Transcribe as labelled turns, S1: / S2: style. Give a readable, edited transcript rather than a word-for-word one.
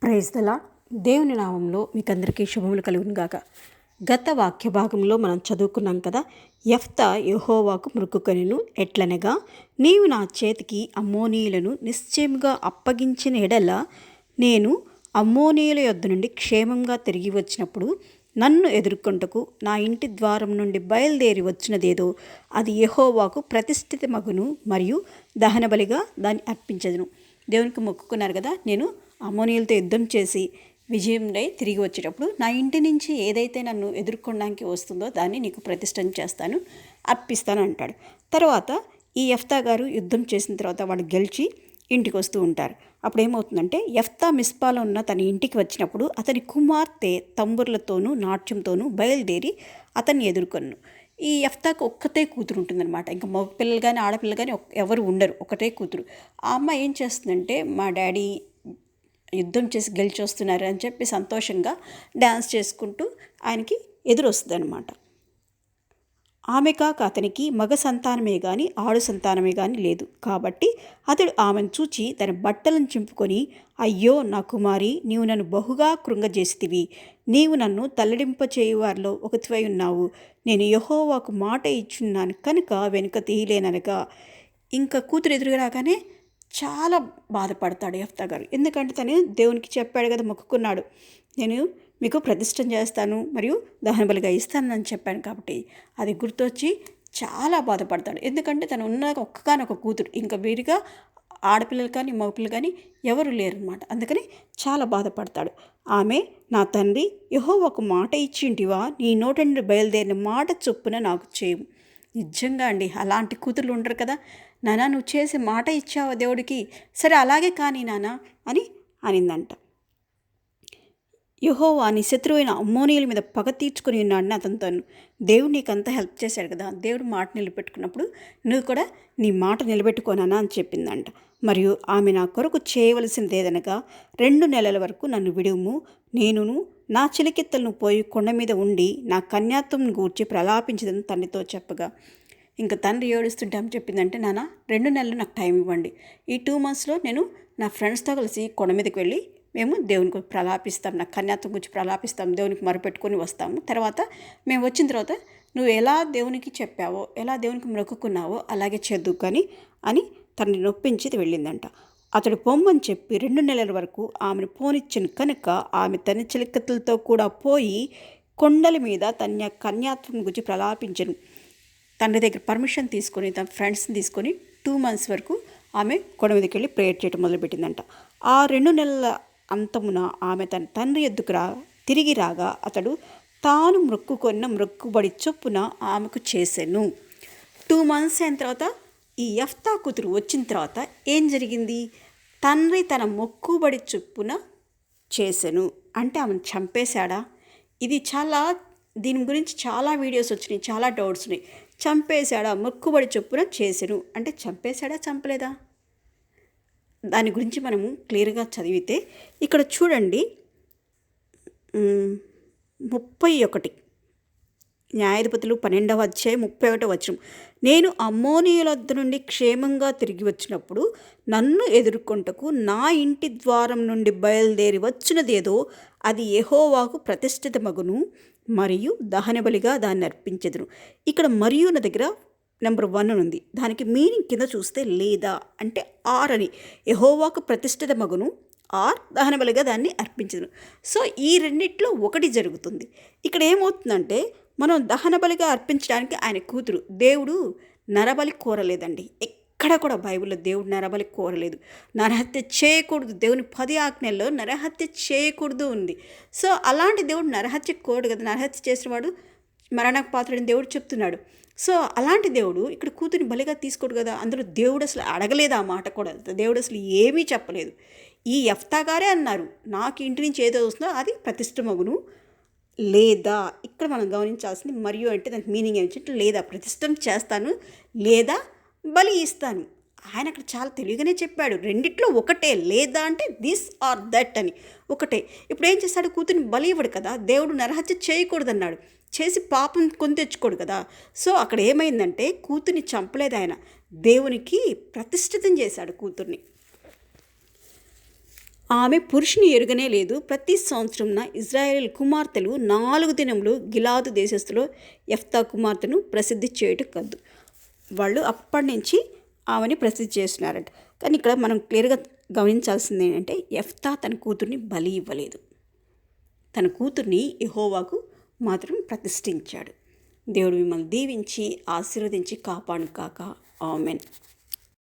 S1: Praise the lord. దేవుని నామంలో మీకు అందరికీ శుభములు కలుగును గాక. గత వాక్య భాగంలో మనం చదువుకున్నాం కదా. యెఫ్తా యెహోవాకు మొక్కుకొనెను ఎట్లనగా, నీవు నా చేతికి అమ్మోనీయులను నిశ్చయముగా అప్పగించిన ఎడల నేను అమ్మోనీయుల యొద్ద నుండి క్షేమంగా తిరిగి వచ్చినప్పుడు నన్ను ఎదుర్కొంటకు నా ఇంటి ద్వారం నుండి బయలుదేరి వచ్చినదేదో అది యెహోవాకు ప్రతిష్ఠితమగును మరియు దహనబలిగా దాన్ని అర్పించదును. దేవునికి మొక్కుకున్నారు కదా, నేను అమ్మోనీయులతో యుద్ధం చేసి విజయంపై తిరిగి వచ్చేటప్పుడు నా ఇంటి నుంచి ఏదైతే నన్ను ఎదుర్కొనడానికి వస్తుందో దాన్ని నీకు ప్రతిష్టం చేస్తాను, అర్పిస్తాను అంటాడు. తర్వాత ఈ యెఫ్తా గారు యుద్ధం చేసిన తర్వాత వాడు గెలిచి ఇంటికి వస్తూ ఉంటారు. అప్పుడు ఏమవుతుందంటే, యెఫ్తా మిస్పాలో ఉన్న తన ఇంటికి వచ్చినప్పుడు అతని కుమార్తె తంబుర్లతోనూ నాట్యంతోనూ బయలుదేరి అతన్ని ఎదుర్కొను. ఈ యెఫ్తాకు ఒక్కతే కూతురు ఉంటుందన్నమాట. ఇంకా మగ పిల్లలు కానీ ఆడపిల్లలు కానీ ఎవరు ఉండరు, ఒకటే కూతురు. ఆ అమ్మాయి ఏం చేస్తుందంటే, మా డాడీ యుద్ధం చేసి గెలిచి వస్తున్నారు అని చెప్పి సంతోషంగా డ్యాన్స్ చేసుకుంటూ ఆయనకి ఎదురొస్తుంది అనమాట. ఆమె కాక అతనికి మగ సంతానమే కానీ ఆడు సంతానమే కానీ లేదు. కాబట్టి అతడు ఆమెను చూచి తన బట్టలను చింపుకొని, అయ్యో నా కుమారి, నీవు నన్ను బహుగా కృంగజేసితివి. నీవు నన్ను తల్లడింపచేయువారిలో ఒకతివై ఉన్నావు. నేను యెహోవాకు మాట ఇచ్చున్నాను కనుక వెనుక తీయలేననగా. ఇంకా కూతురు ఎదురుగా రాగానే చాలా బాధపడతాడు యెఫ్తా గారు. ఎందుకంటే తను దేవునికి చెప్పాడు కదా, మొక్కుకున్నాడు, నేను మీకు ప్రతిష్టం చేస్తాను మరియు దహనబలిగా ఇస్తానని చెప్పాను. కాబట్టి అది గుర్తొచ్చి చాలా బాధపడతాడు. ఎందుకంటే తను ఉన్న ఒక్కగానొక కూతురు, ఇంకా వీరిగా ఆడపిల్లలు కానీ మగపిల్లలు కానీ ఎవరు లేరన్నమాట. అందుకని చాలా బాధపడతాడు. ఆమె, నా తండ్రి యెహోవాకు మాట ఇచ్చింటివా, నీ నోట నుండి బయలుదేరిన మాట చొప్పున నాకు చేయు. నిజంగా అండి, అలాంటి కూతుర్లు ఉండరు కదా. నాన్న, నువ్వు చేసే మాట ఇచ్చావా దేవుడికి, సరే అలాగే కానీ నాన్న అని అనిందంట. యెహోవా నీ శత్రువైన అమ్మోనీయుల మీద పగ తీర్చుకొని ఉన్నాడని అతనితో. దేవుడు నీకు అంతా హెల్ప్ చేశాడు కదా, దేవుడు మాట నిలబెట్టుకున్నప్పుడు నువ్వు కూడా నీ మాట నిలబెట్టుకోనానా అని చెప్పిందంట. మరియు ఆమె నా కొరకు చేయవలసినది ఏదనగా 2 నెలల వరకు నన్ను విడుము, నేనును నా చిలికెత్తలను పోయి కొండ మీద ఉండి నా కన్యాత్వం గూర్చి ప్రలాపించదని తండ్రితో చెప్పగా, ఇంకా తండ్రి ఏడుస్తుంటే ఆమె చెప్పిందంటే, నాన్న 2 నెలలు నాకు టైం ఇవ్వండి. ఈ 2 monthsలో నేను నా ఫ్రెండ్స్తో కలిసి కొండ మీదకి వెళ్ళి మేము దేవునికి ప్రలాపిస్తాం, నా కన్యాత్వం గురించి ప్రలాపిస్తాం, దేవునికి మొరపెట్టుకొని వస్తాము. తర్వాత మేము వచ్చిన తర్వాత నువ్వు ఎలా దేవునికి చెప్పావో, ఎలా దేవునికి మొక్కుకున్నావో అలాగే చేద్దుకని అని తనని నొప్పించి వెళ్ళిందంట. అతడు పొమ్మని చెప్పి 2 నెలల వరకు ఆమెను పోనిచ్చిన కనుక ఆమె తన చిలికతులతో కూడా పోయి కొండల మీద తన కన్యాత్వం గురించి ప్రలాపించను. తండ్రి దగ్గర పర్మిషన్ తీసుకొని తన ఫ్రెండ్స్ని తీసుకొని 2 months వరకు ఆమె కొండ మీదకి వెళ్ళి ప్రేయర్ చేయడం మొదలుపెట్టిందంట. ఆ 2 నెలల అంతమున ఆమె తన తండ్రి ఎద్దుకు తిరిగి రాగా అతడు తాను మొక్కుకొన్న మొక్కుబడి చొప్పున ఆమెకు చేసెను. 2 months అయిన తర్వాత ఈ యెఫ్తా కూతురు వచ్చిన తర్వాత ఏం జరిగింది? తండ్రి తన మొక్కుబడి చొప్పున చేసెను అంటే ఆమెను చంపేశాడా? ఇది దీని గురించి చాలా వీడియోస్ వచ్చినాయి, చాలా డౌట్స్ ఉన్నాయి. చంపేశాడా? మొక్కుబడి చొప్పున చేసెను అంటే చంపేశాడా, చంపలేదా? దాని గురించి మనము క్లియర్గా చదివితే ఇక్కడ చూడండి, 31 న్యాయాధిపతులు 12వ అధ్యాయం 31వ వచనం. నేను అమ్మోనీయుల వద్ద నుండి క్షేమంగా తిరిగి వచ్చినప్పుడు నన్ను ఎదుర్కొంటకు నా ఇంటి ద్వారం నుండి బయలుదేరి వచ్చినదేదో అది యెహోవాకు ప్రతిష్ఠితమగును మరియు దహనబలిగా దాన్ని అర్పించెదను. ఇక్కడ మరియు నా దగ్గర నెంబర్ 1 ఉంది. దానికి మీనింగ్ కింద చూస్తే లేదా అంటే ఆర్ అని, యెహోవాకు ప్రతిష్ఠితమగును ఆర్ దహనబలిగా దాన్ని అర్పించను. సో ఈ రెండిట్లో ఒకటి జరుగుతుంది. ఇక్కడ ఏమవుతుందంటే, మనం దహనబలిగా అర్పించడానికి ఆయన కూతురు, దేవుడు నరబలి కోరలేదండి. ఎక్కడ కూడా బైబిల్లో దేవుడు నరబలి కోరలేదు. నరహత్య చేయకూడదు, దేవుని 10 ఆజ్ఞల్లో నరహత్య చేయకూడదు ఉంది. సో అలాంటి దేవుడు నరహత్య కోరడు కదా. నరహత్య చేసిన వాడు మరణకు పాత్రుడని దేవుడు చెప్తున్నాడు. సో అలాంటి దేవుడు ఇక్కడ కూతురిని బలిగా తీసుకోడు కదా. అందులో దేవుడు అసలు అడగలేదు ఆ మాట కూడా. దేవుడు అసలు ఏమీ చెప్పలేదు. ఈ యెఫ్తా గారే అన్నారు, నాకు ఇంటి నుంచి ఏదో వస్తుందో అది ప్రతిష్టమగును లేదా. ఇక్కడ మనం గమనించాల్సింది మరియు అంటే దానికి మీనింగ్ ఏమిటంటే లేదా ప్రతిష్టం చేస్తాను లేదా బలి ఇస్తాను. ఆయన అక్కడ చాలా తెలివిగానే చెప్పాడు, రెండిట్లో ఒకటే, లేదా అంటే దిస్ ఆర్ దట్ అని ఒకటే. ఇప్పుడు ఏం చేస్తాడు? కూతురిని బలి ఇవ్వడు కదా. దేవుడు నరహత్య చేయకూడదన్నాడు, చేసి పాపం కొని తెచ్చుకోడు కదా. సో అక్కడ ఏమైందంటే కూతుర్ని చంపలేదు ఆయన, దేవునికి ప్రతిష్ఠితం చేశాడు కూతుర్ని. ఆమె పురుషుని ఎరుగనే లేదు. ప్రతి సంవత్సరంన ఇజ్రాయేల్ కుమార్తెలు 4 దినములు గిలాదు దేశస్థులో యెఫ్తా కుమార్తెను ప్రసిద్ధి చేయటం కద్దు. వాళ్ళు అప్పటి నుంచి ఆమెని ప్రసిద్ధి చేస్తున్నారంట. కానీ ఇక్కడ మనం క్లియర్గా గమనించాల్సింది ఏంటంటే, యెఫ్తా తన కూతుర్ని బలి ఇవ్వలేదు. తన కూతుర్ని యెహోవాకు మాత్రం ప్రతిష్ఠించాడు. దేవుడు మిమ్మల్ని దీవించి ఆశీర్వదించి కాపాడును కాక. ఆమెన్.